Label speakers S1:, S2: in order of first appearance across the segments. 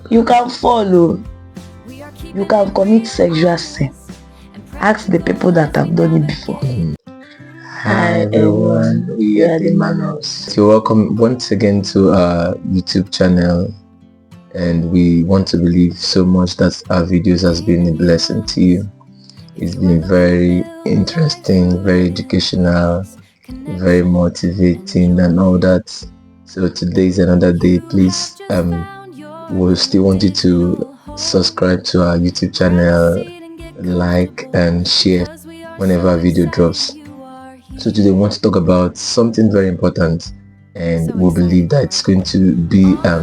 S1: You can follow. You can commit sexual sin. Ask the people that have done it before.
S2: Hi everyone, we are the Manos. So welcome once again to our YouTube channel, and we want to believe so much that our videos has been a blessing to you. It's been very interesting, very educational, very motivating and all that. So today is another day. Please we'll still want you to subscribe to our YouTube channel, like and share whenever a video drops. So today we want to talk about something very important, and we believe that it's going to be a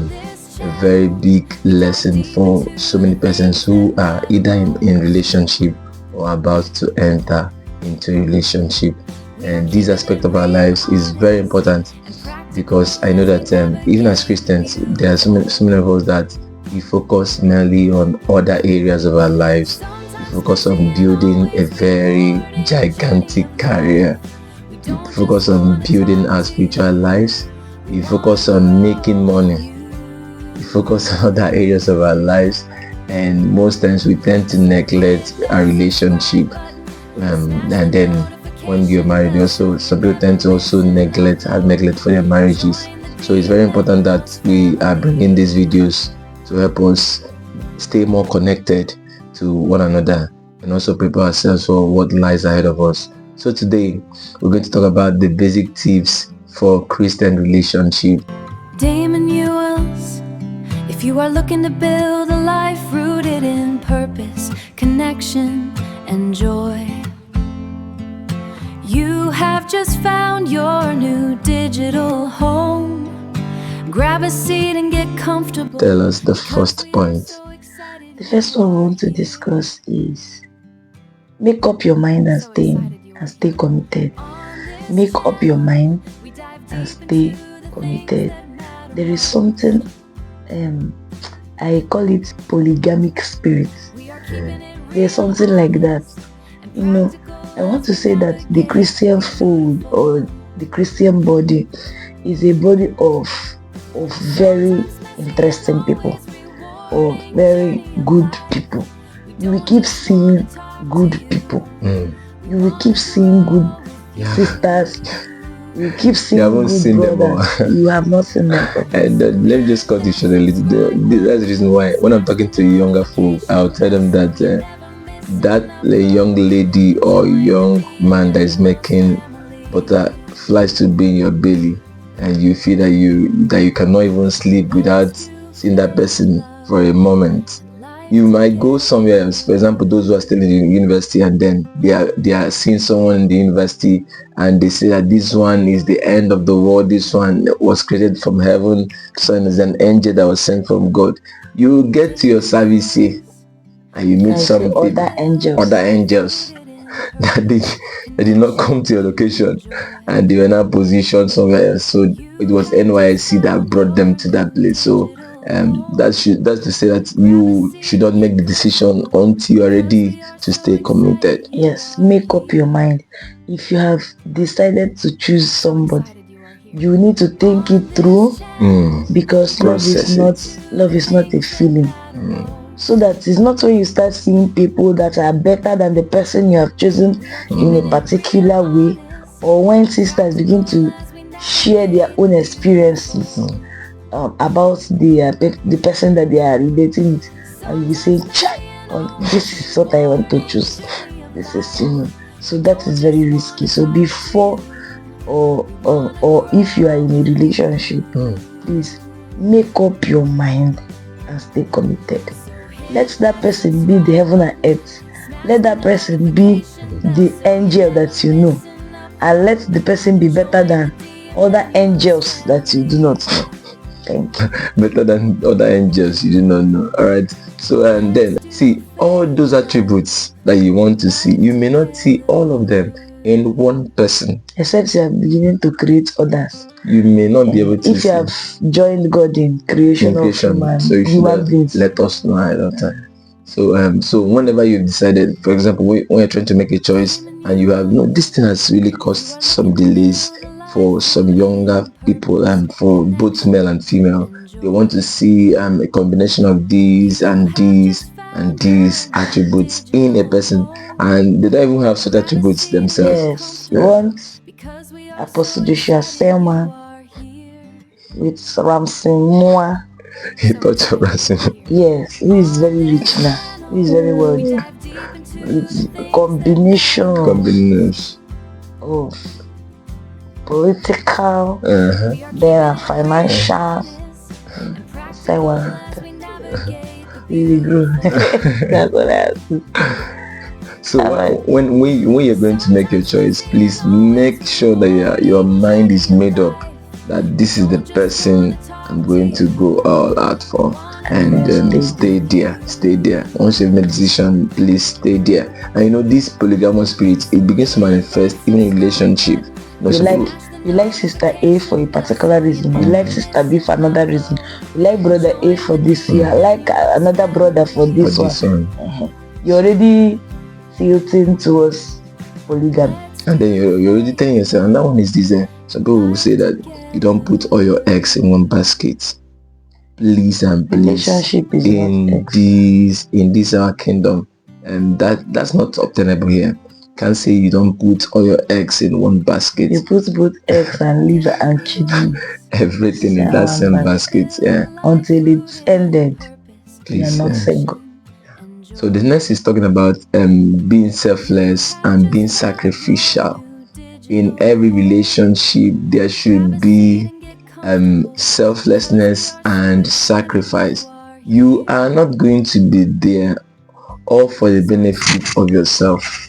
S2: very big lesson for so many persons who are either in relationship or about to enter into a relationship. And this aspect of our lives is very important, because I know that even as Christians, there are so many of us that we focus mainly on other areas of our lives. We focus on building a very gigantic career. We focus on building our spiritual lives. We focus on making money. We focus on other areas of our lives, and most times we tend to neglect our relationship. And then when you're married, also some people tend to also neglect for their marriages. So it's very important that we are bringing these videos to help us stay more connected to one another and also prepare ourselves for what lies ahead of us. So today we're going to talk about the basic tips for Christian relationship.
S3: If you are looking to build a life rooted in purpose, connection, and joy, you have just found your new digital home. Grab a seat and get comfortable.
S2: Tell us the first point.
S1: The first one we want to discuss is make up your mind and stay committed. Make up your mind and stay committed. There is something I call it polygamic spirit. There's something like that. I want to say that the Christian fold or the Christian body is a body of very interesting people, or very good people. You will keep seeing good people. You will keep seeing good sisters. You keep seeing good brothers. You have not seen them.
S2: And let me just cut you short a little. That's the reason why when I'm talking to younger folk, I'll tell them that that young lady or young man that is making butterflies to be in your belly, and you feel that you cannot even sleep without seeing that person for a moment. You might go somewhere else. For example, those who are still in the university, and then they are seeing someone in the university and they say that this one is the end of the world, this one was created from heaven, this one is an angel that was sent from God. You get to your service here and you meet some
S1: other
S2: angels that did not come to your location, and they were now positioned somewhere else. So it was NYSC that brought them to that place. So that's to say that you should not make the decision until you are ready to stay committed.
S1: Yes, make up your mind. If you have decided to choose somebody, you need to think it through, because love is not a feeling. So that it's not when you start seeing people that are better than the person you have chosen in a particular way, or when sisters begin to share their own experiences about the person that they are relating with, and you say, this is what I want to choose. This is so that is very risky. So before or if you are in a relationship, please make up your mind and stay committed. Let that person be the heaven and earth. Let that person be the angel that you know, and let the person be better than other angels that you do not know. Thank you.
S2: Better than other angels you do not know. Alright. So and then see all those attributes that you want to see. You may not see all of them in one person,
S1: except you are beginning to create others.
S2: You may not be able to
S1: if you have joined God in creation of human,
S2: so you
S1: human beings.
S2: Let us know ahead of time. So whenever you've decided, for example, when you're trying to make a choice and you have this thing has really caused some delays for some younger people, and for both male and female, they want to see a combination of these and these and these attributes in a person, and they don't even have such attributes themselves.
S1: Yes, you want Apostle Joshua Selman with Ramsey Noah.
S2: He thought of Ramsey.
S1: Yes, he is very rich now. He is very wealthy. It's a combination of political, then financial. Say one. Really good. That's what I have to.
S2: So when you're going to make your choice, please make sure that your mind is made up that this is the person I'm going to go all out for, and stay there. Once you've made a decision, please stay there. And this polygamous spirit, it begins to manifest even in relationship.
S1: You like sister A for a particular reason, you like sister B for another reason, you like brother A for this, you like another brother for this one. You're already tilting towards polygamy.
S2: And then you're already telling yourself, and that one is this. Some people will say that you don't put all your eggs in one basket. Please and please,
S1: relationship is
S2: in this our kingdom, and that's not obtainable here. Can't say you don't put all your eggs in one basket.
S1: You put both eggs and liver and kidney,
S2: everything in that same basket,
S1: until it's ended.
S2: Please,
S1: you're not single.
S2: So the next is talking about being selfless and being sacrificial. In every relationship, there should be selflessness and sacrifice. You are not going to be there all for the benefit of yourself.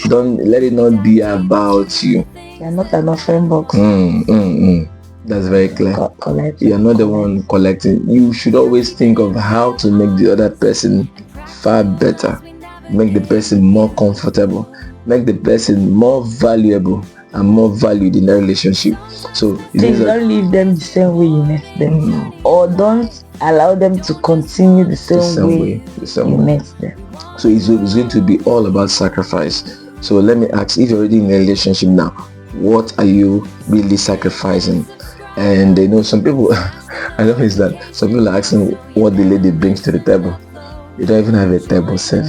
S2: Don't let it not be about you.
S1: You're not an offering box.
S2: That's very clear. You're not the one collecting. You should always think of how to make the other person far better, make the person more comfortable, make the person more valuable and more valued in the relationship. So
S1: please don't leave them the same way you met them, or don't allow them to continue the same way you met them.
S2: So it's going to be all about sacrifice. So let me ask, if you're already in a relationship now, what are you really sacrificing? And some people, I know is that some people are asking what the lady brings to the table. You don't even have a table self.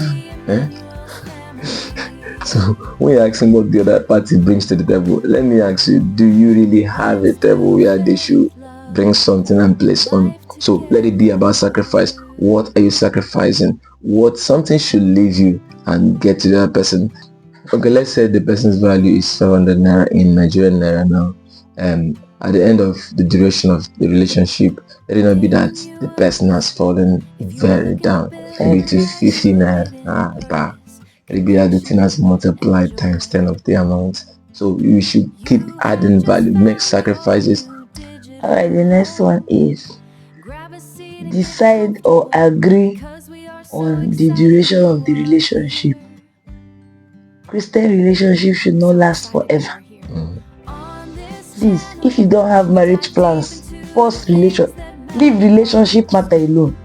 S2: So when you're asking what the other party brings to the table, let me ask you, do you really have a table where they should bring something and place on? So let it be about sacrifice. What are you sacrificing? What something should leave you and get to the other person? Okay, let's say the person's value is 700 naira in Nigerian naira now. At the end of the duration of the relationship, let it not be that the person has fallen very down. Maybe to 50 naira. Maybe that the thing has multiplied times 10 of the amount. So you should keep adding value, make sacrifices.
S1: Alright, the next one is decide or agree on the duration of the relationship. Christian relationship should not last forever. Please, if you don't have marriage plans, leave relationship matter alone.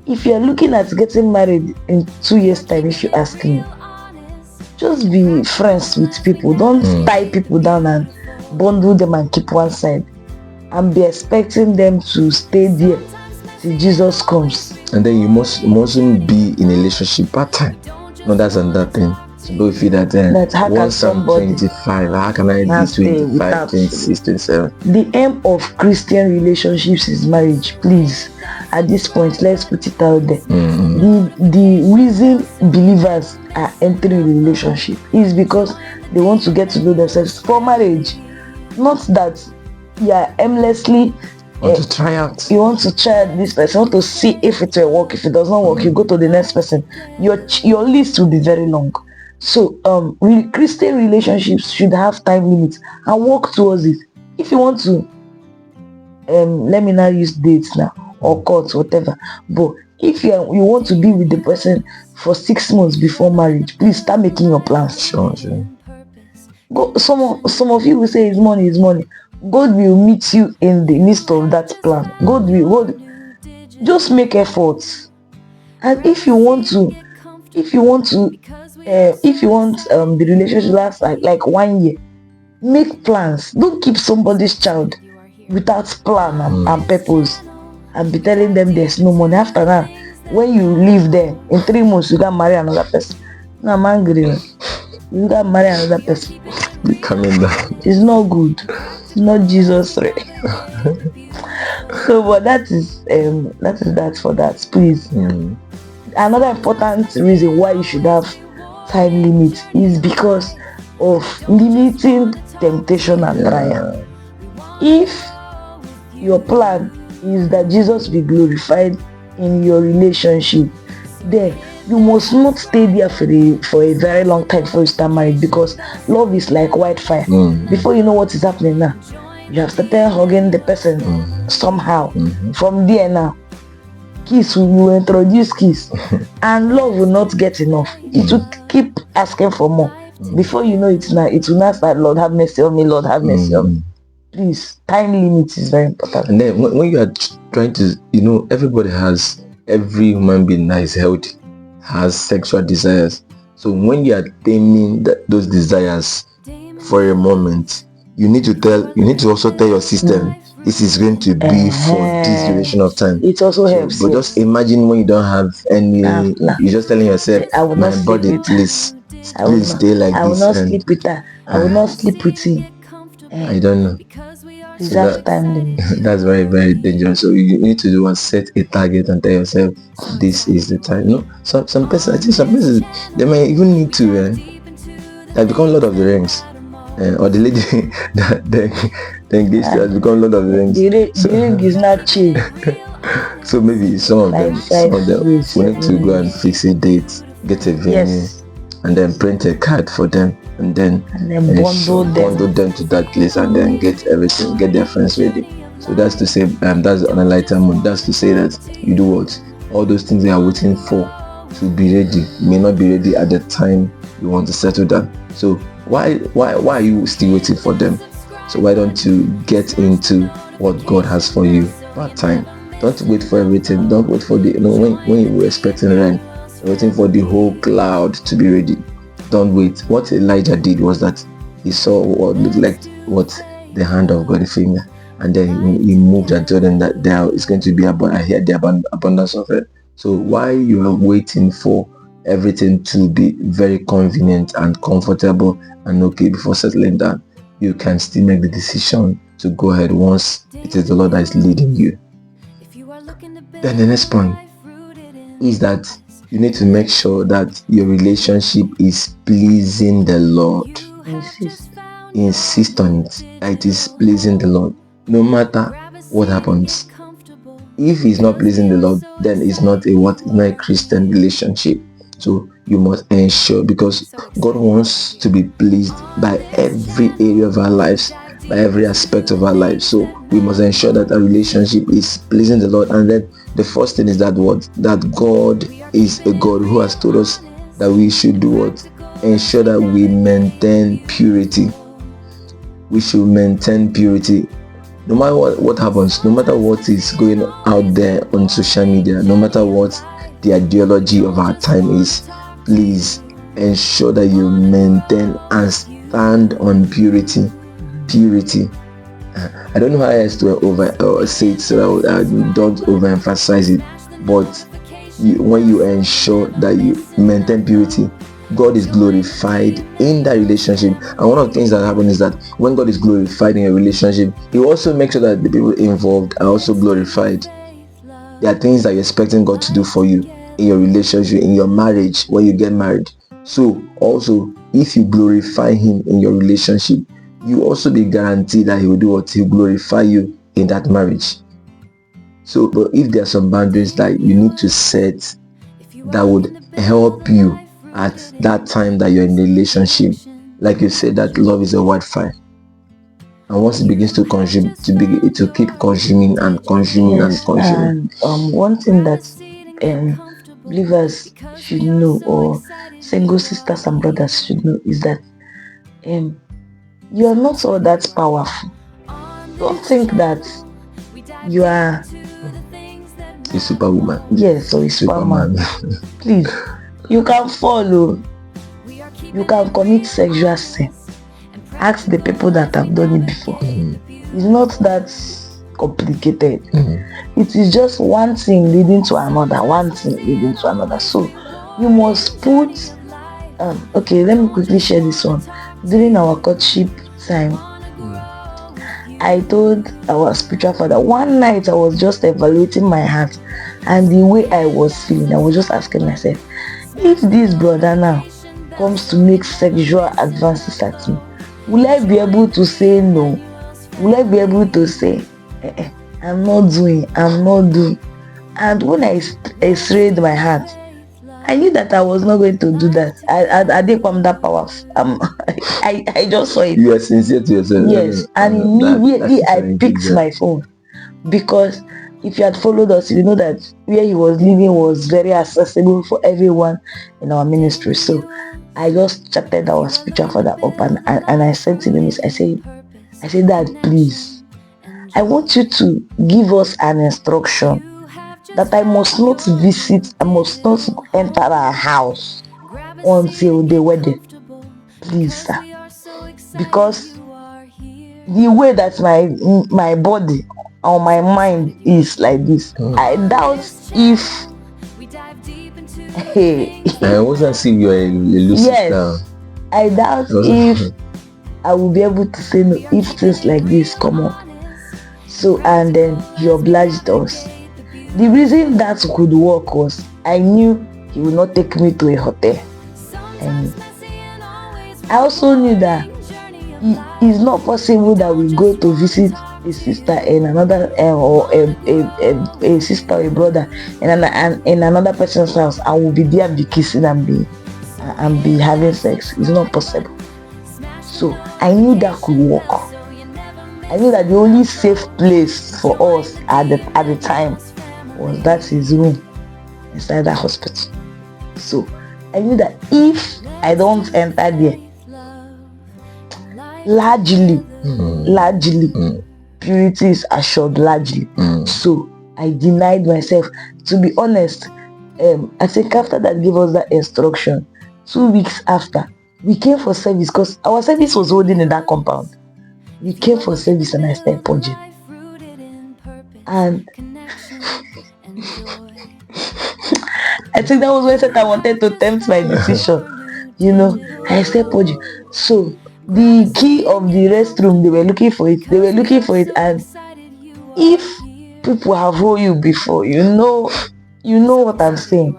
S1: If you are looking at getting married in 2 years time, if you ask me, just be friends with people. Don't tie people down and bundle them and keep one side and be expecting them to stay there till Jesus comes.
S2: And then you mustn't be in a relationship part-time. No, that's another thing. So feel that once I'm 25, how can I be 25, 26, 27?
S1: The aim of Christian relationships is marriage. Please, at this point, let's put it out there. The reason believers are entering a relationship is because they want to get to know themselves for marriage. Not that you are aimlessly
S2: to try out.
S1: You want to try this person, you want to see if it will work. If it does not work, you go to the next person. Your list will be very long. So Christian relationships should have time limits and work towards it. If you want to let me not use dates now or courts, whatever, but if you want to be with the person for 6 months before marriage, please start making your plans.
S2: Sure.
S1: Go, some of you will say it's money. God will meet you in the midst of that plan. God just make efforts. And if you want the relationship to last like 1 year, Make plans. Don't keep somebody's child without plan and purpose and be telling them there's no money. After that, when you leave there, in 3 months you can marry another person. No, I'm angry. You can marry another person.
S2: Be coming down.
S1: It's not good. It's not Jesus. Right? So, but that is that for that. Please. Another important reason why you should have time limit is because of limiting temptation and trial. If your plan is that Jesus be glorified in your relationship, then you must not stay there for a very long time before you start married, because love is like wildfire. Before you know what is happening now, you have started hugging the person somehow. From there now, kiss will introduce kiss and love will not get enough. It will keep asking for more. Before you know it now, it will not start, Lord have mercy on me, Lord have mercy on me. Please, time limit is very important.
S2: And then when you are trying to, every human being that is healthy has sexual desires. So when you are taming those desires for a moment, you need to also tell your system this is going to be for this duration of time.
S1: It also helps.
S2: But just imagine when you don't have any, you're just telling yourself, my body, please stay like this.
S1: I will not sleep with her. I will not sleep with him.
S2: I don't know. That's very, very dangerous. So you need to do and set a target and tell yourself this is the time. Some persons, they may even need to that become Lord of the Rings, or the lady that they engaged to has become Lord of the Rings.
S1: The ring is not cheap.
S2: So maybe some of them we need to go and fix a date, get a venue, and then print a card for them, and then bundle them to that place, and then get everything, get their friends ready. So that's to say, that's on a lighter mood. That's to say that you do what? All those things they are waiting for to be ready may not be ready at the time you want to settle down. So why are you still waiting for them? So why don't you get into what God has for you part time? Don't wait for everything. Don't wait for the when you were expecting rain, waiting for the whole cloud to be ready. Don't wait. What Elijah did was that he saw what looked like the hand of God, the finger, and then he moved and told them that there is going to be the abundance of it. So while you are waiting for everything to be very convenient and comfortable and okay before settling down, you can still make the decision to go ahead once it is the Lord that is leading you. Then the next point is that you need to make sure that your relationship is pleasing the Lord. Insist on it. It is pleasing the Lord. No matter what happens. If it's not pleasing the Lord, then it's not a Christian relationship. So you must ensure, because God wants to be pleased by every area of our lives, by every aspect of our lives. So we must ensure that our relationship is pleasing the Lord. And then the first thing is that God is a God who has told us that we should do what? Ensure that we maintain purity. We should maintain purity. No matter what happens, no matter what is going out there on social media, no matter what the ideology of our time is, please ensure that you maintain and stand on purity. I don't know how else to say it so that I don't overemphasize it, but when you ensure that you maintain purity, God is glorified in that relationship. And one of the things that happen is that when God is glorified in a relationship, He also makes sure that the people involved are also glorified. There are things that you're expecting God to do for you in your relationship, in your marriage, when you get married. So also, if you glorify Him in your relationship, you also be guaranteed that He will do what? He will glorify you in that marriage. So, but if there are some boundaries that you need to set that would help you at that time that you're in a relationship, like you said, that love is a wildfire, and once it begins to consume, to keep consuming and consuming and consuming.
S1: And one thing that believers should know, or single sisters and brothers should know, is that you are not all that powerful. Don't think that you are
S2: a superwoman.
S1: Yes, or a superman. Please, you can follow. You can commit sexual sin. Ask the people that have done it before. It's not that complicated. It is just one thing leading to another, one thing leading to another. So you must put okay, let me quickly share this one. During our courtship time, I told our spiritual father, one night I was just evaluating my heart and the way I was feeling. I was just asking myself, if this brother now comes to make sexual advances at me, will I be able to say no? Will I be able to say, I'm not doing? And when I strayed my heart, I knew that I was not going to do that. I didn't come that powerful. I just saw it.
S2: You are sincere to yourself.
S1: Yes, and immediately I picked my phone, because if you had followed us, you know that where he was living was very accessible for everyone in our ministry. So I just chatted our spiritual father up and I sent him a message. I said, Dad, please, I want you to give us an instruction that I must not visit, I must not enter our house until the wedding. Please, sir. Because the way that my body or my mind is like this, I doubt if
S2: I wasn't seeing you a lucid now.
S1: I doubt if I will be able to say no if things like this come up. So, and then he obliged us. The reason that could work was I knew he would not take me to a hotel. And I also knew that it is not possible that we go to visit a sister in another or a sister or a brother in another person's house and we'll be there and be kissing and be having sex. It's not possible. So I knew that could work. I knew that the only safe place for us at the time was that his room inside that hospital. So I knew that if I don't enter there, largely purity is assured, largely. So I denied myself. To be honest, I think after that gave us that instruction, 2 weeks after, we came for service because our service was holding in that compound. We came for service and I started purging. And I think that was when I wanted to tempt my decision. You know, I started purging. So the key of the restroom, they were looking for it. And if people have heard you before, you know what I'm saying.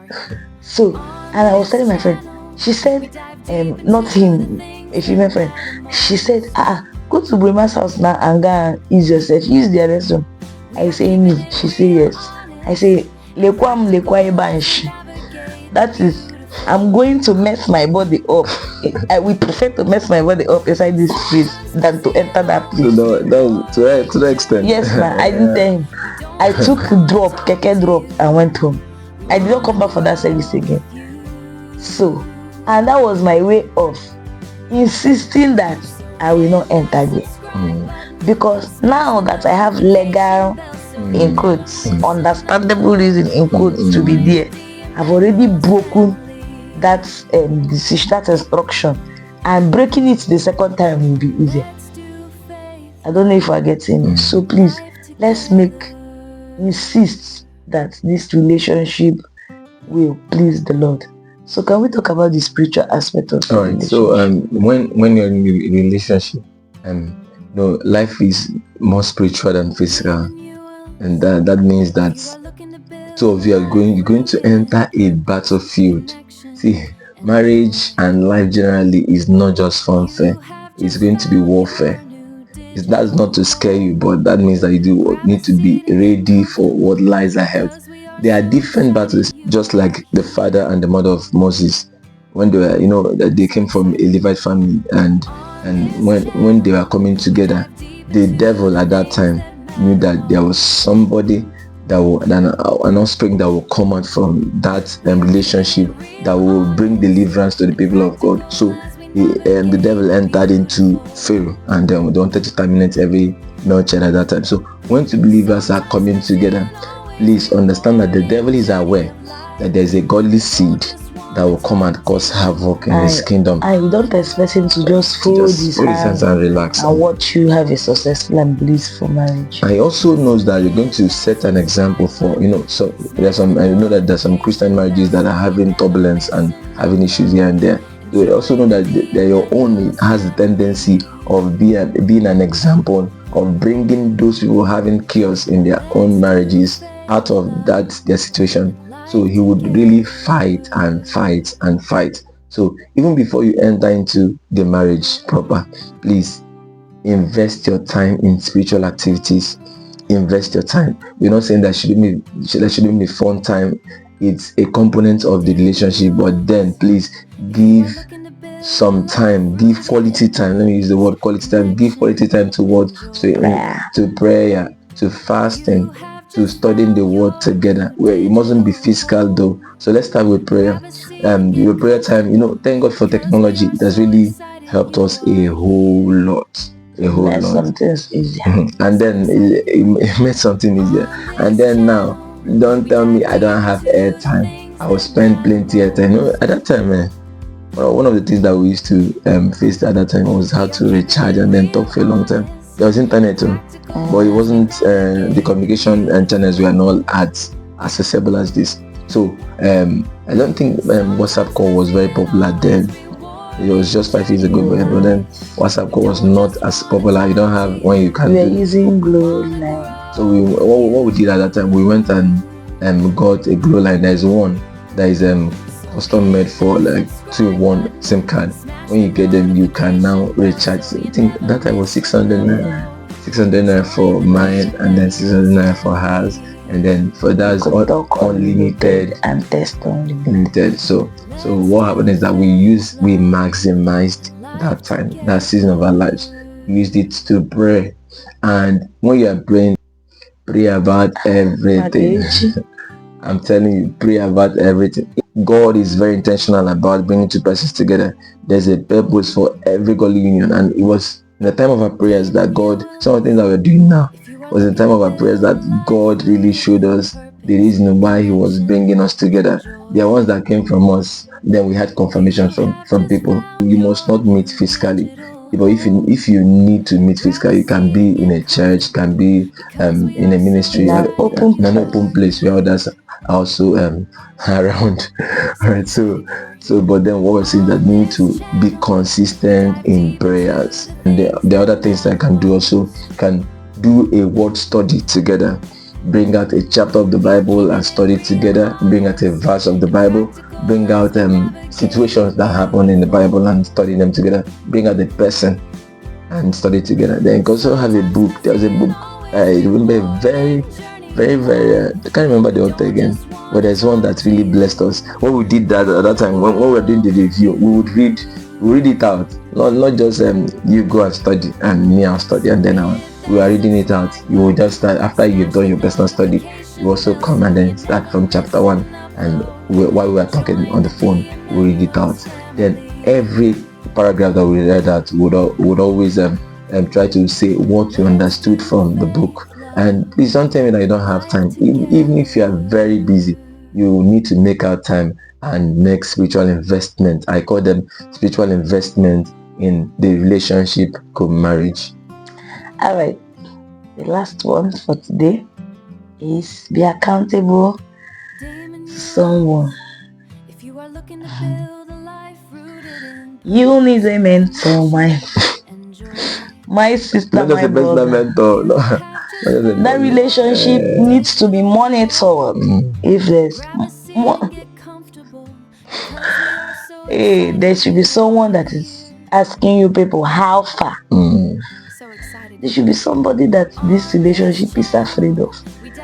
S1: So, and I was telling my friend, she said, not him, a female friend, she said, go to Brema's house now and go and use yourself, use their restroom. I say, me. She say, yes. I say, that is, I'm going to mess my body up. I would prefer to mess my body up inside this place than to enter that place.
S2: So that to that extent.
S1: Yes, man. I didn't tell him. I took keke drop and went home. I did not come back for that service again. So, and that was my way of insisting that I will not enter there. Because now that I have legal, in quotes, understandable reason, in quotes, to be there, I've already broken that decision, that instruction, and breaking it the second time will be easier. I don't know if we're getting it. So please, let's insist that this relationship will please the Lord. So can we talk about the spiritual aspect of
S2: all right? So when you're in a relationship, life is more spiritual than physical, and that means that two of you are going to enter a battlefield. See, marriage and life generally is not just funfair. It's going to be warfare. That's not to scare you, but that means that you need to be ready for what lies ahead. There are different battles, just like the father and the mother of Moses, when they were, they came from a Levite family, and when they were coming together, the devil at that time knew that there was somebody an offspring that will come out from that relationship that will bring deliverance to the people of God. So the devil entered into Pharaoh, and they wanted to terminate every child at that time. So when two believers are coming together, please understand that the devil is aware that there is a godly seed that will come and cause havoc in his kingdom.
S1: And you don't expect him to just fold his hands
S2: and relax
S1: and watch you have a successful and blissful marriage.
S2: And he also knows that you're going to set an example for, so there's some, I know that there's some Christian marriages that are having turbulence and having issues here and there. You also know that your own has the tendency of being an example of bringing those people having chaos in their own marriages out of their situation. So he would really fight and fight and fight. So even before you enter into the marriage proper, please invest your time in spiritual activities. Invest your time. We're not saying that shouldn't be fun time. It's a component of the relationship, but then please give some time, give quality time. Let me use the word quality time. Give quality time to what? To prayer, to fasting, to studying the word together. Where it mustn't be physical though. So let's start with prayer. Your prayer time, thank God for technology. It has really helped us a whole lot.
S1: Something easier.
S2: And then it made something easier. And then now, don't tell me I don't have airtime. I will spend plenty of time. At that time, one of the things that we used to face at that time was how to recharge and then talk for a long time. There was internet too, but it wasn't the communication and channels were not as accessible as this. So I don't think WhatsApp call was very popular then. It was just 5 years ago, but then WhatsApp call was not as popular. You don't have when you can.
S1: We were using Glow line.
S2: So what we did at that time, we went and got a Glow line. There's one that is custom made for like 2-in-1 SIM card. When you get them, you can now recharge. I think that time was 600 naira. 600 naira for mine, and then 600 naira for hers, and then for that is unlimited
S1: and test unlimited.
S2: So what happened is that we maximized that time, that season of our lives. We used it to pray, and when you are praying, pray about everything. I'm telling you, pray about everything. God is very intentional about bringing two persons together. There's a purpose for every godly union, and it was in the time of our prayers that God, some of the things that we're doing now was in the time of our prayers that God really showed us the reason why he was bringing us together. There are ones that came from us, then we had confirmation from people. You must not meet physically. But if you need to meet physically, you can be in a church, can be in a ministry, an open place where others are also around. All right, so but then what we're saying that we need to be consistent in prayers. And the other things that I can do also, can do a word study together. Bring out a chapter of the Bible and study together. Bring out a verse of the Bible. Bring out situations that happen in the Bible and study them together. Bring out the person and study together. Then you can also have a book. There was a book. I remember very, very, very. I can't remember the author again, but there's one that really blessed us. When we did that at that time, when we were doing the review, we would read it out. Not just you go and study and me I'll study and then we are reading it out. You will just start after you've done your personal study. You also come and then start from chapter 1, and while we are talking on the phone, we read it out. Then every paragraph that we read out would always try to say what you understood from the book. And please don't tell me that you don't have time. Even if you are very busy, you need to make out time and make spiritual investment. I call them spiritual investment in the relationship called marriage.
S1: All right, the last one for today is be accountable to someone. You need a mentor, my sister, my brother. That relationship needs to be monitored. If there's there should be someone that is asking you people how far. There should be somebody that this relationship is afraid of.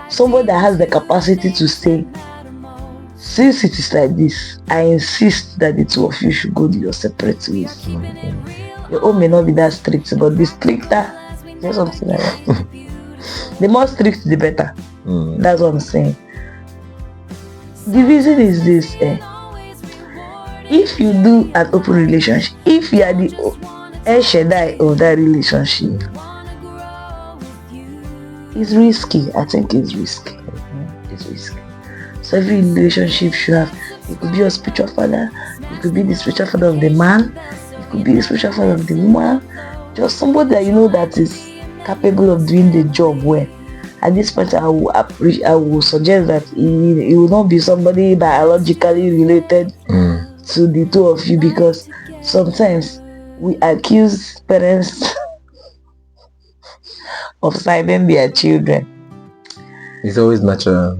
S1: Somebody that has the capacity to say, since it is like this, I insist that the two of you should go your separate ways. Your own may not be that strict, but the stricter, there's something like that. The more strict, the better. That's what I'm saying. The reason is this. If you do an open relationship, if you are the El Shaddai of that relationship, it's risky. I think it's risky. It's risky. So every relationship should have You could be your spiritual father. You could be the spiritual father of the man. You could be the spiritual father of the woman. Just somebody that you know that is capable of doing the job well. At this point, I will suggest that it will not be somebody biologically related to the two of you, because sometimes we accuse parents of siding their children.
S2: It's always natural.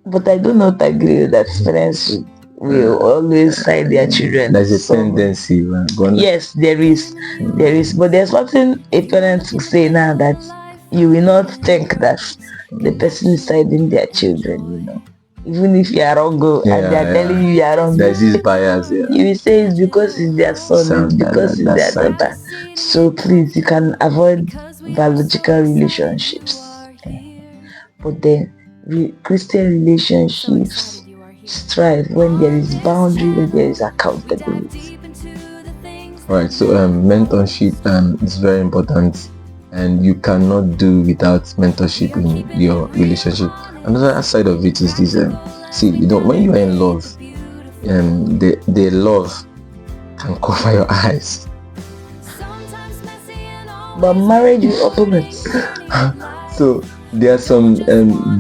S1: But I do not agree that parents will always side their children.
S2: There's a tendency.
S1: Yes, there is. There is. But there's something a parent will say now that you will not think that the person is siding their children, Even if you are wrong, and they are telling you are wrong.
S2: There's this bias,
S1: You will say it's because it's their son, it's because it's their daughter. So please, you can avoid biological relationships. But then Christian relationships strive when there is boundary, when there is accountability.
S2: Right, so mentorship is very important, and you cannot do without mentorship in your relationship. Another side of it is this: when you are in love, the love can cover your eyes,
S1: but marriage will open it.
S2: So there are some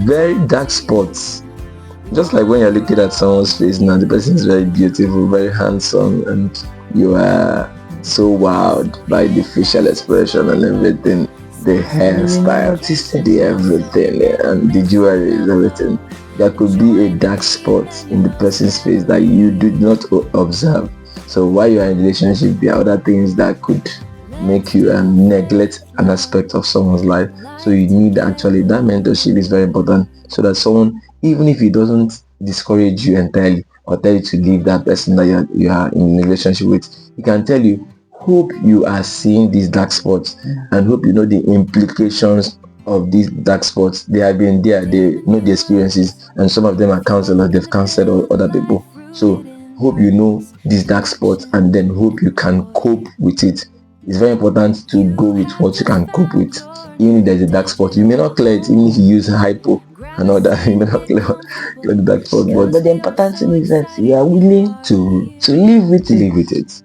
S2: very dark spots. Just like when you're looking at someone's face now, the person is very beautiful, very handsome, and you are so wowed by the facial expression and everything, the hairstyle, the everything, and the jewelry, everything. There could be a dark spot in the person's face that you did not observe. So while you are in a relationship, there are other things that could make you neglect an aspect of someone's life. So you need actually that mentorship is very important, so that someone, even if he doesn't discourage you entirely or tell you to leave that person that you are in a relationship with, he can tell you, hope you are seeing these dark spots, and hope you know the implications of these dark spots. They have been there, they know the experiences, and some of them are counselors, they've counseled other people. So hope you know these dark spots, and then hope you can cope with it. It's very important to go with what you can cope with. Even if there's a dark spot, you may not clear it, even if you use hypo and all that, you may not clear the dark spot.
S1: But the important thing is that you are willing to live with it.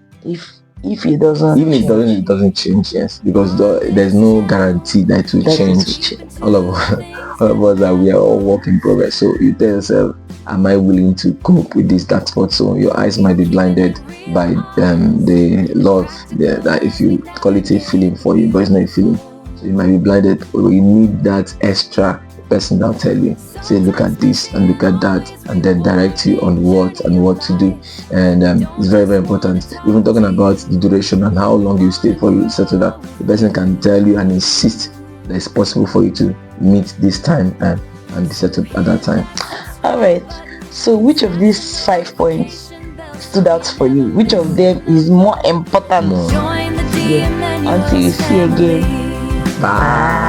S1: If it doesn't,
S2: even if it doesn't change, yes, because there's no guarantee that it will change. All of us we are all work in progress. So you tell yourself, am I willing to cope with this dark spot? So your eyes might be blinded by the love that, if you call it a feeling for you, but it's not a feeling, so you might be blinded. Or you need that extra person that'll tell you, say, look at this and look at that, and then direct you on what to do. And it's very, very important. Even talking about the duration and how long you stay for you settle that, the person can tell you and insist that it's possible for you to meet this time and be settled at that time.
S1: All right, so which of these 5 points stood out for you? Which of them is more important? Until you see again. Bye.